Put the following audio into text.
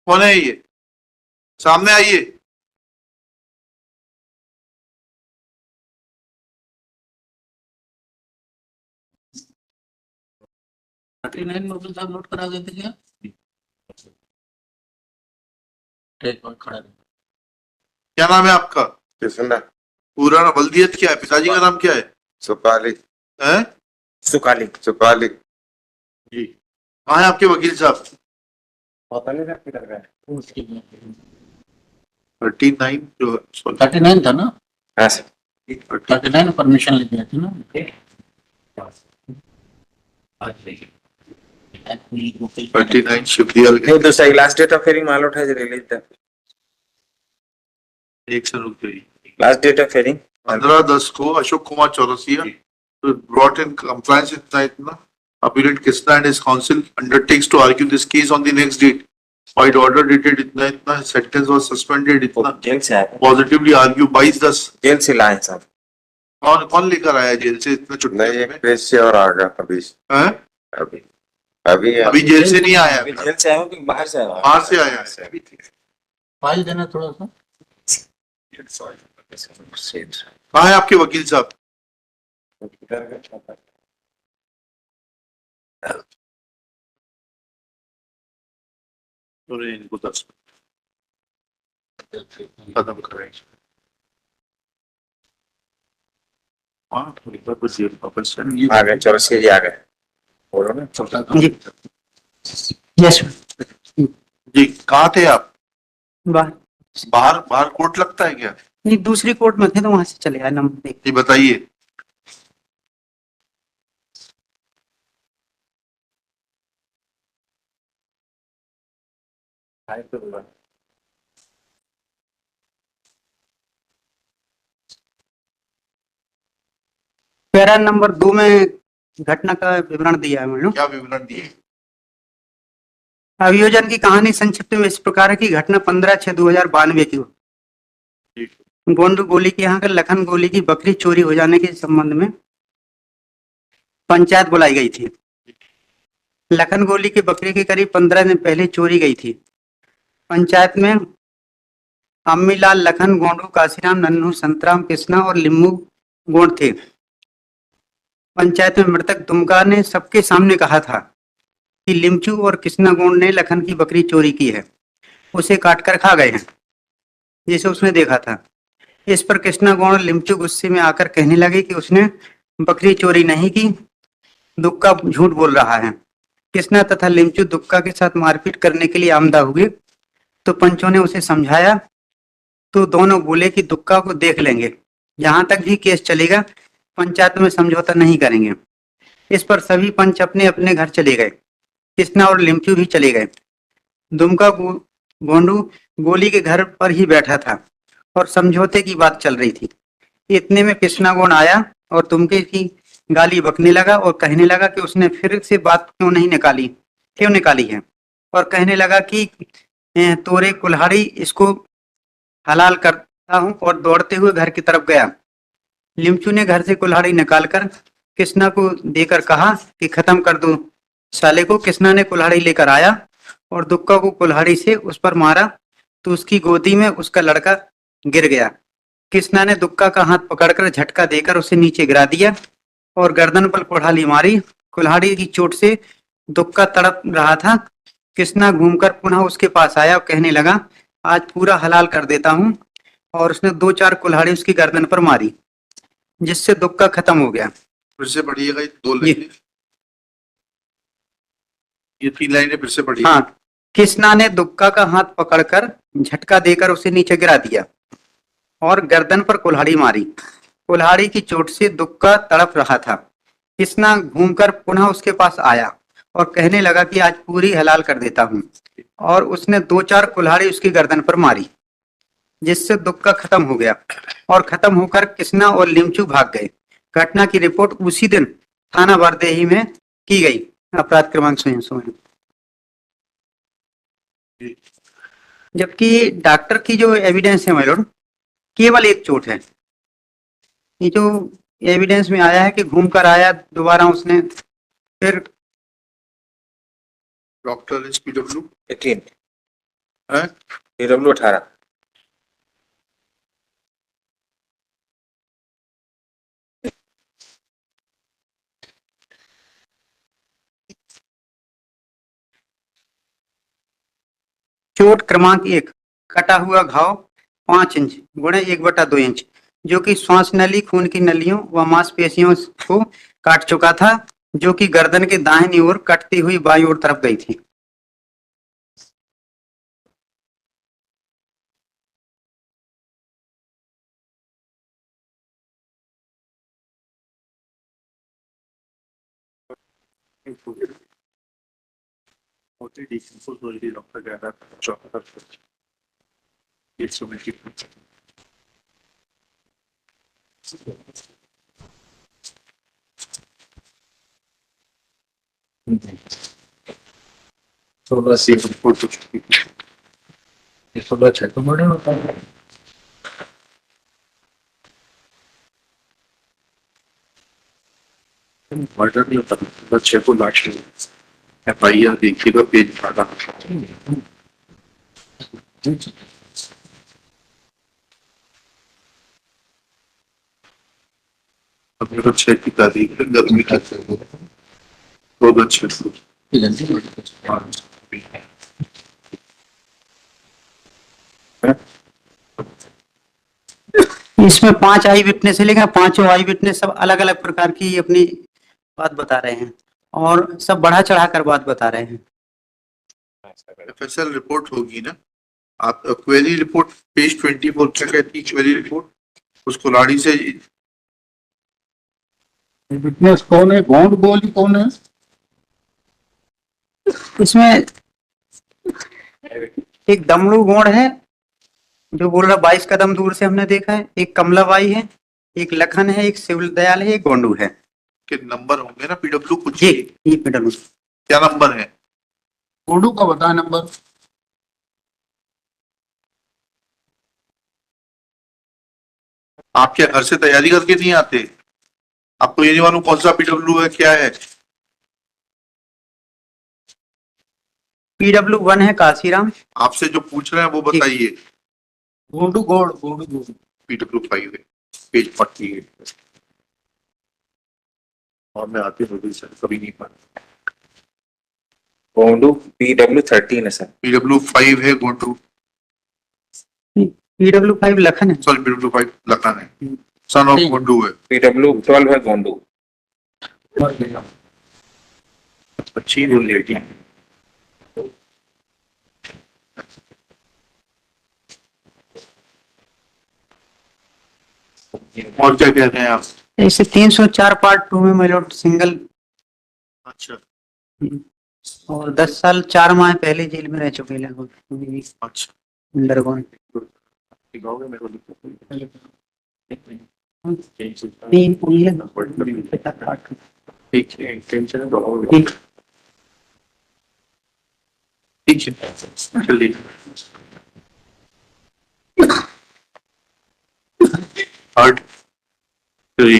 कौन है ये? सामने आइए। मोबाइल साहब नोट करा देते क्या? खड़ा क्या नाम है आपका? किसना? पूरा नाम बल्दियत क्या है? पिताजी का नाम क्या है? सुकाली। हैं? सुकाली। सुकाली जी। कहाँ है आपके वकील साहब? पता नहीं किधर गए। 39 जो 39 था ना? हाँ सर। 39 परमिशन ले दिया था ना? आज 39 शिवदियाल नहीं दूसरा लास्ट डेट ऑफ हियरिंग माल उठा रिलीज था। एक से रुक गई। लास्ट डेट ऑफ हियरिंग 15/10 को Ashok Kumar Chaurasia brought in compliance with इतना appellant Krishna and his counsel undertakes to argue this case on the next date. By the order dated इतना sentence was suspended इतना जेल से आया। positively argue 22/10। जेल से लाए साहब। कौन लेकर आया जेल से इतना छुट्टी नहीं एक पेज से और आ गया अभी। हैं? अभी अभी अभी जेल से नहीं आया, अभी जेल से आया हूँ कि बाहर से आया? बाहर से आया है। अभी फाइल देना थोड़ा सा। कहाँ है आपके वकील साहब? इनको 10 खत्म करें। आ गए चौरसिया जी आ गए। बोलो ना। जी यस जी कहाँ थे आप? बाहर बाहर कोर्ट लगता है क्या? नहीं, दूसरी कोर्ट में थे तो वहां से चले आए नंबर देख। जी बताइए। पैरा नंबर 2 में घटना का विवरण दिया है मैडम। क्या विवरण दिए? अभियोजन की कहानी संक्षिप्त में इस प्रकार है कि घटना 15/6/2092 की गोंडू गोली के यहाँ लखन गोली की बकरी चोरी हो जाने के संबंध में पंचायत बुलाई गई थी। लखन गोली की बकरी के करीब 15 दिन पहले चोरी गई थी। पंचायत में अम्मीलाल, लखन, गोंडू, काशीराम, नन्नू, संतराम, कृष्णा और लिम्बू गोंड थे। पंचायत में मृतक दुमका ने सबके सामने कहा था कि लिमचू और कृष्णा गोंड ने लखन की बकरी चोरी की है, उसे काटकर खा गए हैं, जिसे उसने देखा था। इस पर कृष्णा गोंड और लिमचू गुस्से में आकर कहने लगे कि उसने बकरी चोरी नहीं की, दुक्का झूठ बोल रहा है। कृष्णा तथा लिमचू दुक्का के साथ मारपीट करने के लिए आमदा हुए तो पंचों ने उसे समझाया तो दोनों बोले कि दुक्का को देख लेंगे, जहां तक भी केस चलेगा पंचायत में समझौता नहीं करेंगे। इस पर सभी पंच अपने अपने घर चले गए। कृष्णा और लिमचू भी चले गए। दुमका गोंडू गोली के घर पर ही बैठा था और समझौते की बात चल रही थी। इतने में कृष्णा गोंड आया और दुमके की गाली बकने लगा और कहने लगा कि उसने फिर से बात क्यों निकाली है, और कहने लगा कि तोरे कुल्हाड़ी इसको हलाल करता हूं, और दौड़ते हुए घर की तरफ गया। लिमचू ने घर से कुल्हाड़ी निकालकर कृष्णा को देकर कहा कि खत्म कर दो साले को। कृष्णा ने कुल्हाड़ी लेकर आया और दुक्का को कुल्हाड़ी से उस पर मारा तो उसकी गोदी में उसका लड़का गिर गया। कृष्णा ने दुक्का का हाथ पकड़कर झटका देकर उसे नीचे गिरा दिया और गर्दन पर कुल्हाड़ी मारी। कुल्हाड़ी की चोट से दुक्का तड़प रहा था। कृष्णा घूमकर पुनः उसके पास आया और कहने लगा, आज पूरा हलाल कर देता हूं, और उसने 2-4 कुल्हाड़ी उसकी गर्दन पर मारी, जिससे दुक्का खत्म हो गया। फिर से पढ़िएगा ये 2 लाइनें, ये 3 लाइनें फिर से पढ़िए। हाँ, कृष्णा ने दुक्का का हाथ पकड़कर झटका देकर उसे नीचे गिरा दिया और गर्दन पर कुल्हाड़ी मारी। कुल्हाड़ी की चोट से दुक्का तड़प रहा था। कृष्णा घूमकर पुनः उसके पास आया और कहने लगा कि आज पूरी हलाल कर देता हूं, और उसने 2-4 कुल्हाड़ी उसकी गर्दन पर मारी, जिससे दुक्का खत्म हो गया, और खत्म होकर कृष्णा और लिमचू भाग गए। घटना की रिपोर्ट उसी दिन थाना बरदेही में की गई। अपराध क्रमांक 100। जबकि डॉक्टर की जो एविडेंस है मेरे, केवल एक चोट है। ये जो एविडेंस में आया है कि घूमकर आया दोबारा उसने, फिर डॉक्टर SPW 18 है? PW 18। चोट क्रमांक 1, कटा हुआ घाव 5 इंच गुणे 1/2 इंच, जो कि श्वास नली, खून की नलियों व मांसपेशियों को काट चुका था, जो कि गर्दन के दाहिनी ओर कटती हुई बाईं ओर तरफ गई थी। सोलह से ये 16 6 तो बड़े होता है। मर्डर नहीं होता, बच्चे को लाश FIR देखिएगा पेज फाटा। अब मेरे 6 की तारीख है, गर्मी का बहुत अच्छे से इसमें 5 आई विटनेस है, लेकिन 5 आई विटनेस सब अलग अलग प्रकार की अपनी बात बता रहे हैं और सब बढ़ा चढ़ाकर बात बता रहे हैं। FSL रिपोर्ट होगी ना, आप क्वेरी रिपोर्ट पेज 24 क्या कहती है क्वेरी रिपोर्ट, उसको लाड़ी से विटनेस कौन है, गोंड गोली कौन है? इसमें एक दमड़ू गोंड है जो बोल रहा 22 कदम दूर से हमने देखा है, एक कमलाबाई है, एक लखन है, एक शिव दयाल है, एक गोंडू है। के नंबर होंगे ना, PW कुछ ये पेडल क्या नंबर है? गोंडू का बता नंबर। आप क्या घर से तैयारी करके नहीं आते? आपको ये नहीं मालूम कौन सा PW है क्या है? PW1 है काशीराम। आपसे जो पूछ रहे हैं वो बताइए। गोंडू गोंड PW 5 है, पेज 48 और मैं आते होगी सर, कभी नहीं पढ़ा। गोंडू PW 13 है सर। PW 5 है गोंडू, PW5 लखन है। सॉरी PW 5 लखन है, सन ऑफ गोंडू है। PW 12 है गोंडू। मर गया। अच्छी बोल लेगी। और क्या कह रहे हैं आप? ऐसे 304 पार्ट 2 में मेलोड सिंगल अच्छा और 10 साल 4 माह पहले जेल में रह चुके लगभग। अच्छा, अंडरगोन दिखाओगे मेरे को? तीन पुलिस ठीक है, टेंशन ठीक है, चलिए। थर्ड